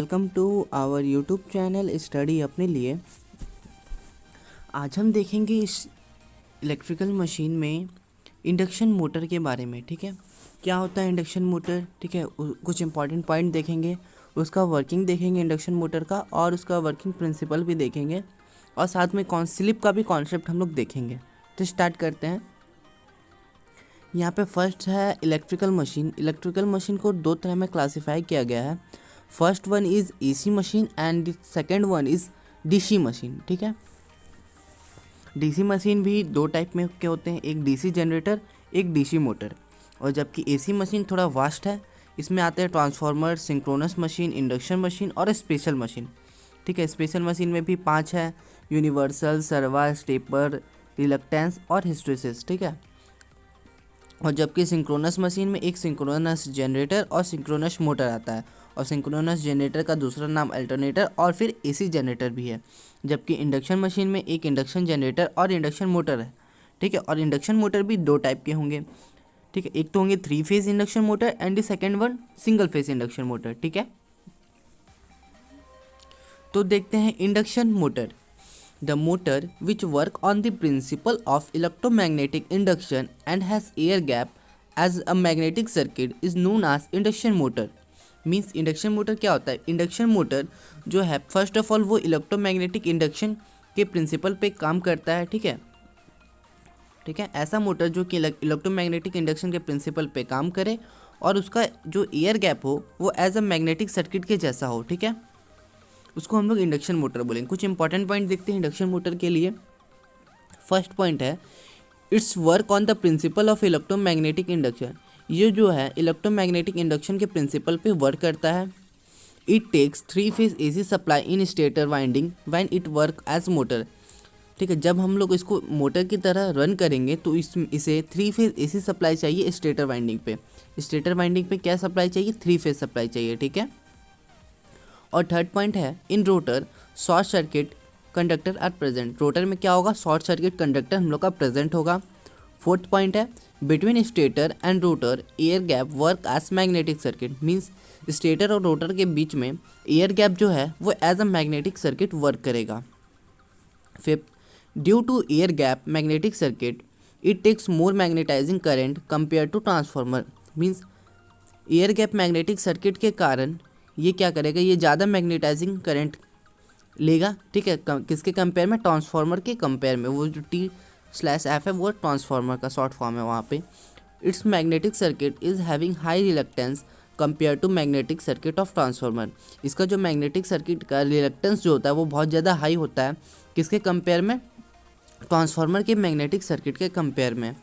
Welcome to our YouTube channel study अपने लिए। आज हम देखेंगे इस इलेक्ट्रिकल मशीन में इंडक्शन मोटर के बारे में। ठीक है, क्या होता है इंडक्शन मोटर। ठीक है, कुछ इंपॉर्टेंट पॉइंट देखेंगे, उसका वर्किंग देखेंगे इंडक्शन मोटर का, और उसका वर्किंग प्रिंसिपल भी देखेंगे, और साथ में स्लिप का भी कॉन्सेप्ट हम लोग देखेंगे। तो स्टार्ट करते हैं। यहाँ पे फर्स्ट है इलेक्ट्रिकल मशीन। इलेक्ट्रिकल मशीन को दो तरह में क्लासिफाई किया गया है। First one is AC machine and second one is DC machine. ठीक है, डीसी मशीन भी दो टाइप में के होते हैं, एक डीसी जनरेटर, एक डीसी मोटर। और जबकि एसी मशीन थोड़ा वास्ट है, इसमें आते हैं transformer, synchronous machine, induction machine और स्पेशल मशीन। ठीक है, स्पेशल मशीन में भी 5 है, यूनिवर्सल, सर्वा, स्टेपर, रिलक्टेंस और हिस्ट्रेसिस। ठीक है, और जबकि सिंक्रोनस मशीन में एक सिंक्रोनस जनरेटर और सिंक्रोनस मोटर आता है, और सिंक्रोनस जनरेटर का दूसरा नाम अल्टरनेटर और फिर एसी जनरेटर भी है। जबकि इंडक्शन मशीन में एक इंडक्शन जनरेटर और इंडक्शन मोटर है। ठीक है, और इंडक्शन मोटर भी दो टाइप के होंगे। ठीक है, एक तो होंगे 3 phase induction motor and the second one single phase induction motor. ठीक है, तो देखते हैं induction motor. The motor, which work on the principle of electromagnetic induction and has air gap as a magnetic circuit, is known as induction motor. Means induction motor क्या होता है। Induction motor जो है फर्स्ट ऑफ ऑल वो electromagnetic induction के principle पे काम करता है। ठीक है, ऐसा मोटर जो कि इलेक्ट्रोमैग्नेटिक इंडक्शन के प्रिंसिपल पे काम करे और उसका जो एयर गैप हो वो एज अ मैग्नेटिक सर्किट के जैसा हो। ठीक है, उसको हम लोग इंडक्शन मोटर बोलेंगे। कुछ इंपॉर्टेंट पॉइंट देखते हैं इंडक्शन मोटर के लिए। फर्स्ट पॉइंट है it's work on the principle of electromagnetic induction. ये जो है इलेक्ट्रोमैग्नेटिक इंडक्शन के प्रिंसिपल पे वर्क करता है। It takes 3 phase AC supply in stator winding when it work as motor. ठीक है, जब हम लोग इसको मोटर की तरह रन करेंगे तो इसे 3 फेज एसी सप्लाई चाहिए स्टेटर वाइंडिंग पे। स्टेटर वाइंडिंग पे क्या सप्लाई चाहिए, 3 फेज सप्लाई चाहिए। ठीक है, और थर्ड पॉइंट है in rotor short circuit conductor are present. Rotor में क्या होगा, शॉर्ट सर्किट कंडक्टर हम लोग का प्रेजेंट होगा। फोर्थ पॉइंट है between stator and rotor air gap work as magnetic circuit. Means stator और रोटर के बीच में एयर गैप जो है वो as a magnetic circuit work करेगा। Fifth, due to air gap magnetic circuit it takes more magnetizing current compare to transformer. Means air gap magnetic circuit के कारण ये क्या करेगा, ये ज़्यादा मैग्नेटाइजिंग करंट लेगा। ठीक है, किसके कंपेयर में, ट्रांसफार्मर के कंपेयर में। वो जो T/F है वो ट्रांसफार्मर का शॉर्ट फॉर्म है वहाँ पे। It's magnetic circuit is having high reluctance compare to magnetic circuit of transformer. इसका जो मैग्नेटिक सर्किट का रिलक्टेंस जो होता है वो बहुत ज़्यादा हाई होता है, किसके कंपेयर में, ट्रांसफार्मर के मैग्नेटिक सर्किट के कंपेयर में।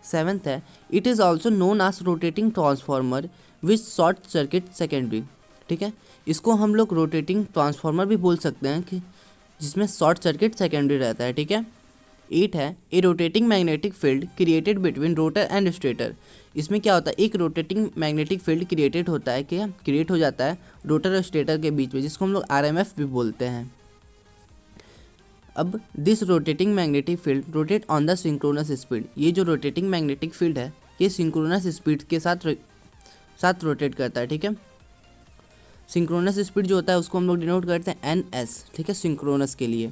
सेवन्थ है it is also known as rotating transformer which short circuit secondary. ठीक है, इसको हम लोग रोटेटिंग ट्रांसफार्मर भी बोल सकते हैं कि जिसमें शॉर्ट सर्किट सेकेंडरी रहता है। ठीक है, 8 है a rotating magnetic field created between rotor and stator. इसमें क्या होता है, एक रोटेटिंग मैग्नेटिक फील्ड क्रिएटेड होता है, क्या क्रिएट हो जाता है रोटर और स्टेटर के बीच में, जिसको हम लोग RMF भी बोलते हैं। अब this rotating magnetic field rotate on the synchronous speed. ये जो रोटेटिंग मैग्नेटिक फील्ड है ये सिंक्रोनस स्पीड के साथ रोटेट करता है। ठीक है, सिंक्रोनस स्पीड जो होता है उसको हम लोग डिनोट करते हैं NS। ठीक है, सिंक्रोनस के लिए।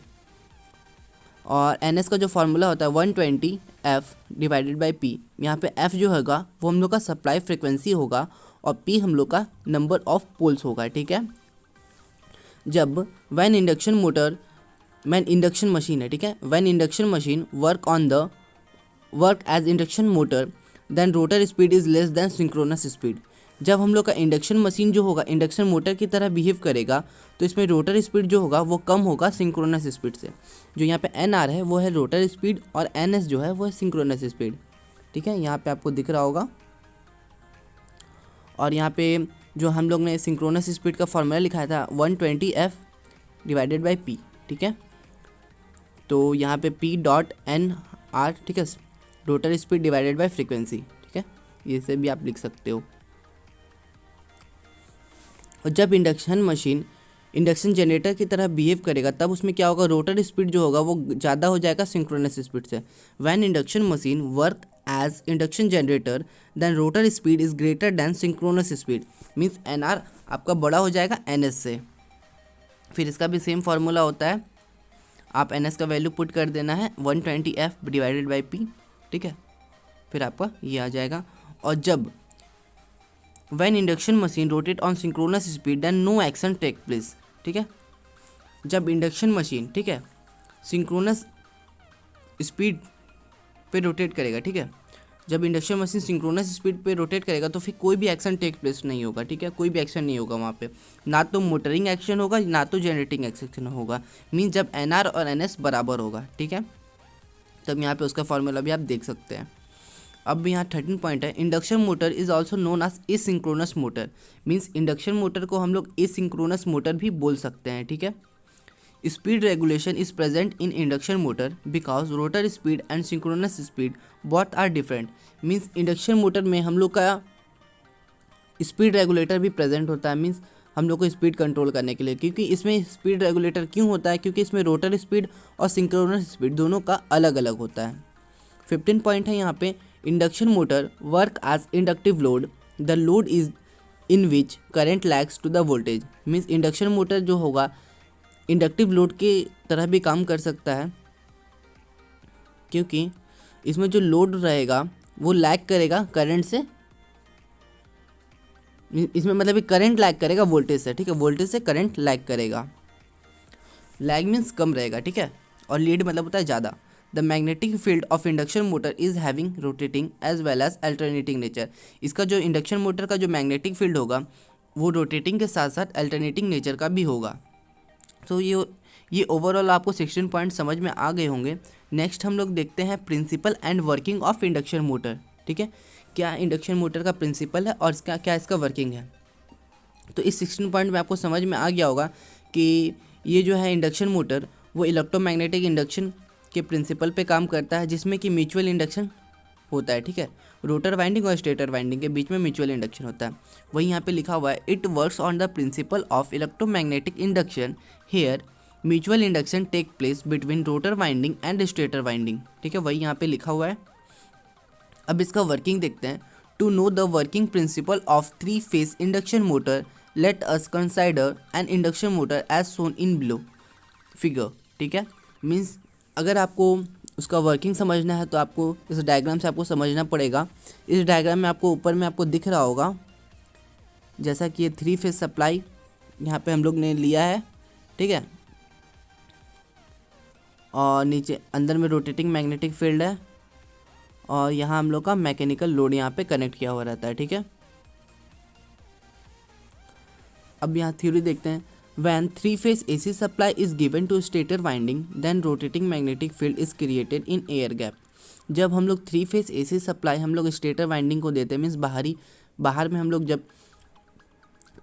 और NS का जो फार्मूला होता है 120F डिवाइडेड बाई P। यहाँ पे F जो होगा वो हम लोग का सप्लाई फ्रिक्वेंसी होगा और P हम लोग का नंबर ऑफ पोल्स होगा। ठीक है, जब वैन इंडक्शन मशीन है, ठीक है, when induction machine work as induction motor then rotor speed is less than synchronous speed. जब हम लोग का इंडक्शन मशीन जो होगा इंडक्शन मोटर की तरह बिहेव करेगा तो इसमें रोटर स्पीड जो होगा वो कम होगा सिंक्रोनस स्पीड से। जो यहाँ पे NR है वो है रोटर स्पीड और NS जो है वो है सिंक्रोनस स्पीड। ठीक है, यहाँ पे आपको दिख रहा होगा। और यहाँ पे जो हम लोग ने सिंक्रोनस स्पीड का फॉर्मूला लिखा था 120F डिवाइडेड बाई P। ठीक है, तो यहाँ पे P.NR। ठीक है, rotor speed divided by frequency. ठीक है, ये से भी आप लिख सकते हो। और जब इंडक्शन मशीन इंडक्शन जनरेटर की तरह बिहेव करेगा तब उसमें क्या होगा, रोटर स्पीड जो होगा वो ज़्यादा हो जाएगा सिंक्रोनस स्पीड से। When induction machine work as induction generator, then rotor speed is greater than synchronous speed. Means NR आपका बड़ा हो जाएगा NS से. फिर इसका भी सेम फार्मूला होता है, आप NS का वैल्यू पुट कर देना है 120F डिवाइडेड बाई P. ठीक है, फिर आपका ये आ जाएगा. और जब when induction machine rotate on synchronous speed then no action take place. ठीक है, जब इंडक्शन मशीन, ठीक है, सिंक्रोनस स्पीड पे रोटेट करेगा. ठीक है, जब इंडक्शन मशीन सिंक्रोनस स्पीड पे रोटेट करेगा तो फिर कोई भी एक्शन टेक प्लेस नहीं होगा. ठीक है, कोई भी एक्शन नहीं होगा वहाँ पे, ना तो मोटरिंग एक्शन होगा ना तो जनरेटिंग एक्शन होगा. मीन्स जब NR और NS बराबर होगा. ठीक है, तब यहाँ पे उसका फॉर्मूला भी आप देख सकते हैं. अब यहाँ 13 पॉइंट है, induction motor is also known as asynchronous motor. Means induction motor को हम लोग एसिंक्रोनस मोटर भी बोल सकते हैं. ठीक है, speed regulation is present in induction motor because rotor speed and synchronous speed both are different. Means induction motor में हम लोग का स्पीड रेगुलेटर भी प्रेजेंट होता है. मीन्स हम लोग को स्पीड कंट्रोल करने के लिए, क्योंकि इसमें स्पीड रेगुलेटर क्यों होता है, क्योंकि इसमें रोटर स्पीड और सिंक्रोनस स्पीड दोनों का अलग अलग होता है. 15 पॉइंट है यहाँ पे, induction motor work as inductive load, the load is in which current lags to the voltage. Means induction motor जो होगा इंडक्टिव लोड की तरह भी काम कर सकता है, क्योंकि इसमें जो लोड रहेगा वो लैग करेगा करंट से. इसमें मतलब करंट लैग करेगा वोल्टेज से. ठीक है, वोल्टेज से करंट लैग करेगा. लैग मीन्स कम रहेगा. ठीक है, और लीड मतलब होता है ज़्यादा. The magnetic field of induction motor is having rotating as well as alternating nature. इसका जो इंडक्शन मोटर का जो मैग्नेटिक फील्ड होगा वो रोटेटिंग के साथ साथ अल्टरनेटिंग नेचर का भी होगा. तो ये ओवरऑल आपको 16 पॉइंट समझ में आ गए होंगे. नेक्स्ट हम लोग देखते हैं principle and working of induction motor. ठीक है, क्या इंडक्शन मोटर का प्रिंसिपल है और इसका क्या इसका वर्किंग है. तो इस 16 पॉइंट में आपको समझ में आ गया होगा कि ये जो है इंडक्शन मोटर वो इलेक्ट्रोमैग्नेटिक इंडक्शन के प्रिंसिपल पे काम करता है, जिसमें कि म्यूचुअल इंडक्शन होता है. ठीक है, रोटर वाइंडिंग और स्टेटर वाइंडिंग के बीच में म्यूचुअल इंडक्शन होता है. वही यहाँ पे लिखा हुआ है, it works on the principle of electromagnetic induction. Here mutual induction take place between rotor winding and stator winding. ठीक है, वही यहाँ पे लिखा हुआ है. अब इसका वर्किंग देखते हैं. To know the working principle of 3 phase induction motor let us consider an induction motor as shown in below figure. ठीक है, मीन्स अगर आपको उसका वर्किंग समझना है तो आपको इस डायग्राम से आपको समझना पड़ेगा. इस डायग्राम में आपको ऊपर में आपको दिख रहा होगा जैसा कि ये 3 फेज सप्लाई यहाँ पे हम लोग ने लिया है. ठीक है, और नीचे अंदर में रोटेटिंग मैग्नेटिक फील्ड है और यहाँ हम लोग का मैकेनिकल लोड यहाँ पे कनेक्ट किया हुआ रहता है. ठीक है, अब यहाँ थ्योरी देखते हैं. When 3-phase AC supply is given to stator winding, then rotating magnetic field is created in air gap. जब हम लोग 3-phase AC सप्लाई हम लोग स्टेटर वाइंडिंग को देते हैं, मीन्स बाहर में हम लोग जब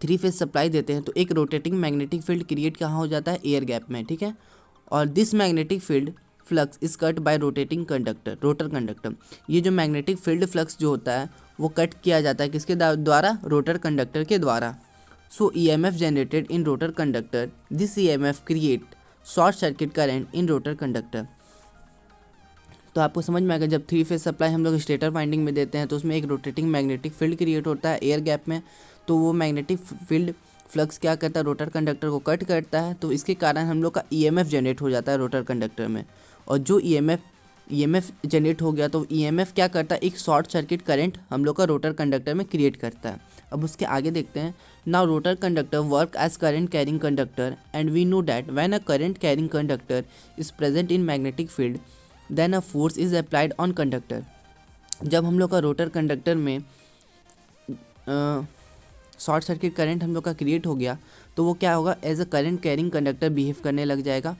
3-phase सप्लाई देते हैं तो एक रोटेटिंग मैग्नेटिक फील्ड क्रिएट कहाँ हो जाता है, एयर गैप में. ठीक है, और this magnetic field flux is cut by rotating conductor, rotor conductor. ये जो मैग्नेटिक फील्ड फ्लक्स जो होता है वो कट किया जाता है किसके द्वारा, रोटर कंडक्टर के द्वारा. So EMF generated in rotor conductor, this EMF create short circuit current in rotor conductor. तो आपको समझ में आएगा, जब 3 फेज सप्लाई हम लोग स्टेटर वाइंडिंग में देते हैं तो उसमें एक रोटेटिंग मैग्नेटिक फील्ड क्रिएट होता है एयर गैप में. तो वो मैग्नेटिक फील्ड फ्लक्स क्या करता है, रोटर कंडक्टर को कट करता है. तो इसके कारण हम लोग का EMF जनरेट हो जाता है रोटर कंडक्टर में. और जो EMF जनरेट हो गया तो EMF क्या करता है, एक शॉर्ट सर्किट करंट हम लोग का रोटर कंडक्टर में क्रिएट करता है. अब उसके आगे देखते हैं. Now rotor conductor work as current carrying conductor and we know that when a current carrying conductor is present in magnetic field then a force is applied on conductor. जब हम लोग का रोटर कंडक्टर में short circuit current हम लोग का create हो गया तो वो क्या होगा, as a current carrying conductor behave करने लग जाएगा.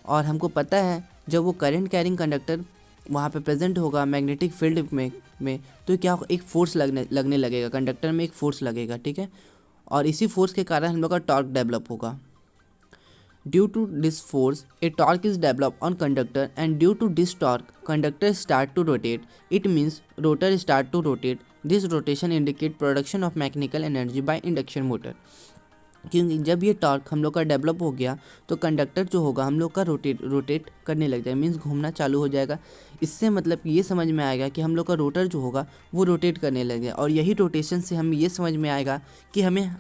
और हमको पता है जब वो करंट कैरिंग कंडक्टर वहाँ पे प्रेजेंट होगा मैग्नेटिक फील्ड में तो क्या होगा, एक फोर्स लगने लगेगा कंडक्टर में, एक फोर्स लगेगा. ठीक है, और इसी फोर्स के कारण हम लोग का टॉर्क डेवलप होगा. Due to this force a torque is develop on conductor and due to this torque conductor start to rotate. It means rotor start to rotate. This rotation indicate production of mechanical energy by induction motor. क्योंकि जब ये torque हम लोग का develop हो गया तो conductor जो होगा हम लोग का रोटेट करने लग जाएगा, मीन्स घूमना चालू हो जाएगा। इससे मतलब ये समझ में आएगा कि हम लोग का रोटर जो होगा वो रोटेट करने लगे, और यही रोटेशन से हमें ये समझ में आएगा कि हमें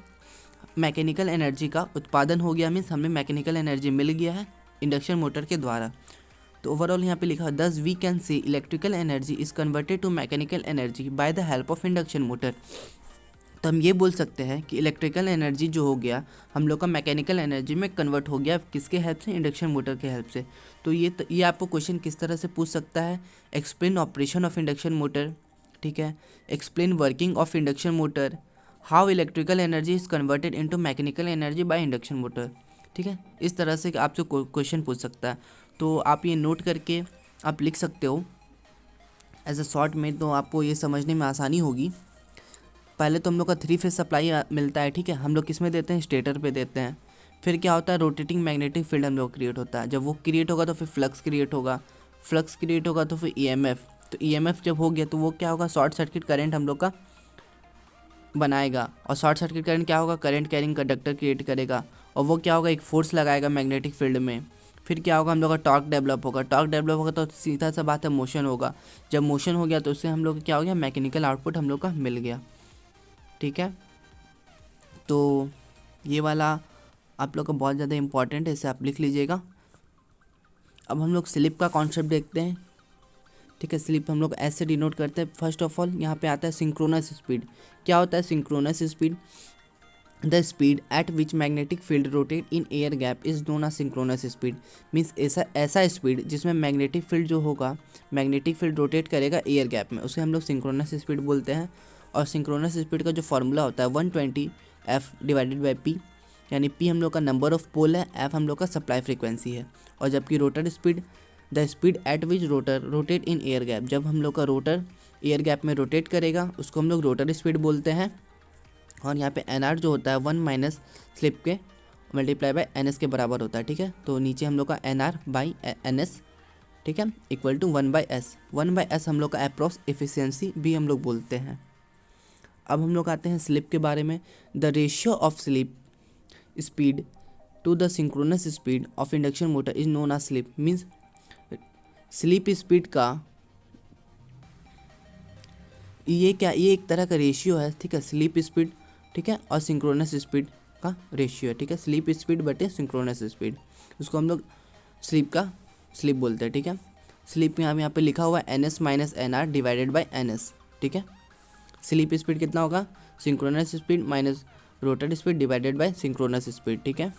मैकेनिकल एनर्जी का उत्पादन हो गया, मीन्स हमें मैकेनिकल एनर्जी मिल गया है इंडक्शन मोटर के द्वारा। तो ओवरऑल यहाँ पे लिखा है thus we can see electrical energy is converted to mechanical energy by the help of induction motor. तो हम ये बोल सकते हैं कि इलेक्ट्रिकल एनर्जी जो हो गया हम लोग का मैकेनिकल एनर्जी में कन्वर्ट हो गया, किसके हेल्प से? इंडक्शन मोटर के हेल्प से। तो ये आपको क्वेश्चन किस तरह से पूछ सकता है? Explain operation of induction motor, ठीक है, explain working of induction motor, how electrical energy is converted into mechanical energy by induction motor, ठीक है। इस तरह से आपसे क्वेश्चन पूछ सकता है। तो आप ये नोट करके आप लिख सकते हो एज अ शॉर्ट में, तो आपको ये समझने में आसानी होगी। पहले तो हम लोग का 3 फेज सप्लाई मिलता है, ठीक है, हम लोग किस में देते हैं? स्टेटर पे देते हैं। फिर क्या होता है? रोटेटिंग मैग्नेटिक फील्ड हम लोग क्रिएट होता है। जब वो क्रिएट होगा तो फिर फ्लक्स क्रिएट होगा, फ्लक्स क्रिएट होगा तो फिर ईएमएफ, तो ईएमएफ जब हो गया तो वो क्या होगा? शॉर्ट सर्किट करंट हम लोग का बनाएगा, और शॉर्ट सर्किट करंट क्या होगा? करंट कैरिंग कंडक्टर क्रिएट करेगा, और वो क्या होगा? एक फोर्स लगाएगा मैग्नेटिक फील्ड में। फिर क्या होगा? हम लोग का टॉर्क डेवलप होगा, टॉर्क डेवलप होगा तो सीधा सा बात है मोशन होगा। जब मोशन हो गया तो उससे हम लोग क्या हो गया? मैकेनिकल आउटपुट हम लोग का मिल गया, ठीक है। तो ये वाला आप लोग का बहुत ज़्यादा इंपॉर्टेंट है, इसे आप लिख लीजिएगा। अब हम लोग स्लिप का कॉन्सेप्ट देखते हैं, ठीक है। स्लिप हम लोग ऐसे डिनोट करते हैं। फर्स्ट ऑफ ऑल यहाँ पे आता है सिंक्रोनस स्पीड। क्या होता है synchronous speed? The speed at which magnetic field rotate in air gap is known as synchronous speed. Means ऐसा स्पीड जिसमें मैग्नेटिक फील्ड जो होगा, मैग्नेटिक फील्ड रोटेट करेगा एयर गैप में, उसे हम लोग सिंक्रोनस स्पीड बोलते हैं। और सिंक्रोनस स्पीड का जो फॉर्मूला होता है 120 F डिवाइडेड बाई P, यानी P हम लोग का नंबर ऑफ पोल है, F हम लोग का सप्लाई फ्रीक्वेंसी है। और जबकि rotor speed, the speed at which rotor rotate in air gap, जब हम लोग का रोटर एयर गैप में रोटेट करेगा उसको हम लोग रोटर स्पीड बोलते हैं। और यहाँ पे NR जो होता है 1 माइनस स्लिप के मल्टीप्लाई बाय NS के बराबर होता है, ठीक है। तो नीचे हम लोग का NR बाई NS, ठीक है, इक्वल टू 1/S। 1/S हम लोग का अप्रॉक्स एफिशिएंसी भी हम लोग बोलते हैं। अब हम लोग आते हैं स्लिप के बारे में। The ratio of slip speed to the synchronous speed of induction motor is known as slip. Means slip speed का ये एक तरह का रेशियो है, ठीक है, स्लिप स्पीड, ठीक है, और सिंक्रोनस स्पीड का रेशियो है, ठीक है। स्लिप स्पीड बटे सिंक्रोनस स्पीड, उसको हम लोग स्लिप बोलते हैं, ठीक है। स्लिप यहाँ पे लिखा हुआ है NS minus NR divided by NS, ठीक है। स्लिप स्पीड कितना होगा? Synchronous speed minus rotor speed divided by synchronous speed, ठीक है।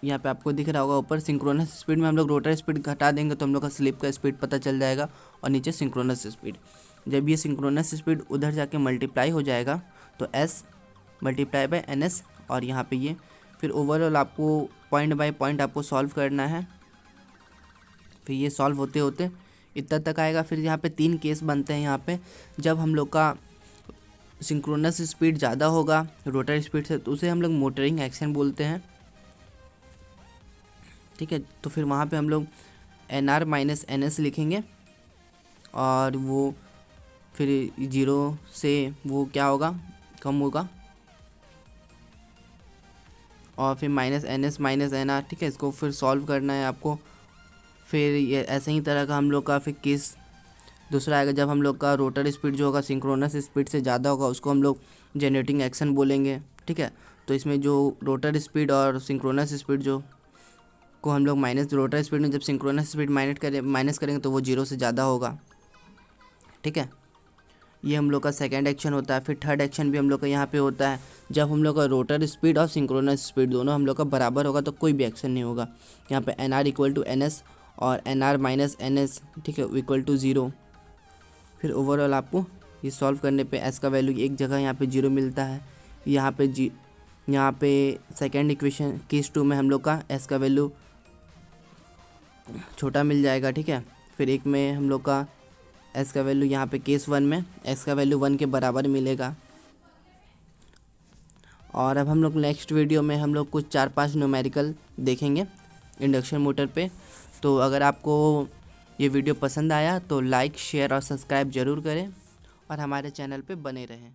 यहाँ पे आपको दिख रहा होगा ऊपर सिंक्रोनस स्पीड में हम लोग रोटर स्पीड घटा देंगे तो हम लोग का स्लिप का स्पीड पता चल जाएगा, और नीचे सिंक्रोनस स्पीड। जब ये सिंक्रोनस स्पीड उधर जाके मल्टीप्लाई हो जाएगा तो S मल्टीप्लाई बाय NS, और यहाँ पे ये फिर ओवरऑल आपको पॉइंट बाय पॉइंट आपको सॉल्व करना है। फिर ये सॉल्व होते होते इतना तक आएगा। फिर यहाँ पे 3 केस बनते हैं। यहाँ पे जब हम लोग का सिंक्रोनस स्पीड ज़्यादा होगा रोटर स्पीड से तो उसे हम लोग मोटरिंग एक्शन बोलते हैं, ठीक है। तो फिर वहाँ पे हम लोग NR माइनस NS लिखेंगे, और वो फिर 0 से वो क्या होगा? कम होगा, और फिर माइनस NS माइनस NR, ठीक है। इसको फिर सॉल्व करना है आपको। फिर ये ऐसे ही तरह का हम लोग का फिर केस दूसरा आएगा, जब हम लोग का रोटर स्पीड जो होगा सिंक्रोनस स्पीड से ज़्यादा होगा उसको हम लोग जनरेटिंग एक्शन बोलेंगे, ठीक है। तो इसमें जो रोटर स्पीड और सिंक्रोनस स्पीड जो को हम लोग माइनस, रोटर स्पीड में जब सिंक्रोनस स्पीड माइनस करेंगे तो वो 0 से ज़्यादा होगा, ठीक है। ये हम लोग का सेकंड एक्शन होता है। फिर थर्ड एक्शन भी हम लोग का यहाँ पे होता है, जब हम लोग का रोटर स्पीड और सिंक्रोनस स्पीड दोनों हम लोग का बराबर होगा तो कोई भी एक्शन नहीं होगा। यहाँ पे NR इक्वल टू NS और NR माइनस NS, ठीक है, इक्वल टू 0। फिर ओवरऑल आपको ये सॉल्व करने पे S का वैल्यू एक जगह यहाँ पे 0 मिलता है। यहाँ पे सेकेंड इक्वेशन केस 2 में हम लोग का S का वैल्यू छोटा मिल जाएगा, ठीक है। फिर एक में हम लोग का S का वैल्यू यहाँ पे केस 1 में S का वैल्यू 1 के बराबर मिलेगा। और अब हम लोग नेक्स्ट वीडियो में हम लोग कुछ 4-5 न्यूमेरिकल देखेंगे इंडक्शन मोटर पे। तो अगर आपको ये वीडियो पसंद आया तो लाइक शेयर और सब्सक्राइब ज़रूर करें और हमारे चैनल पे बने रहें।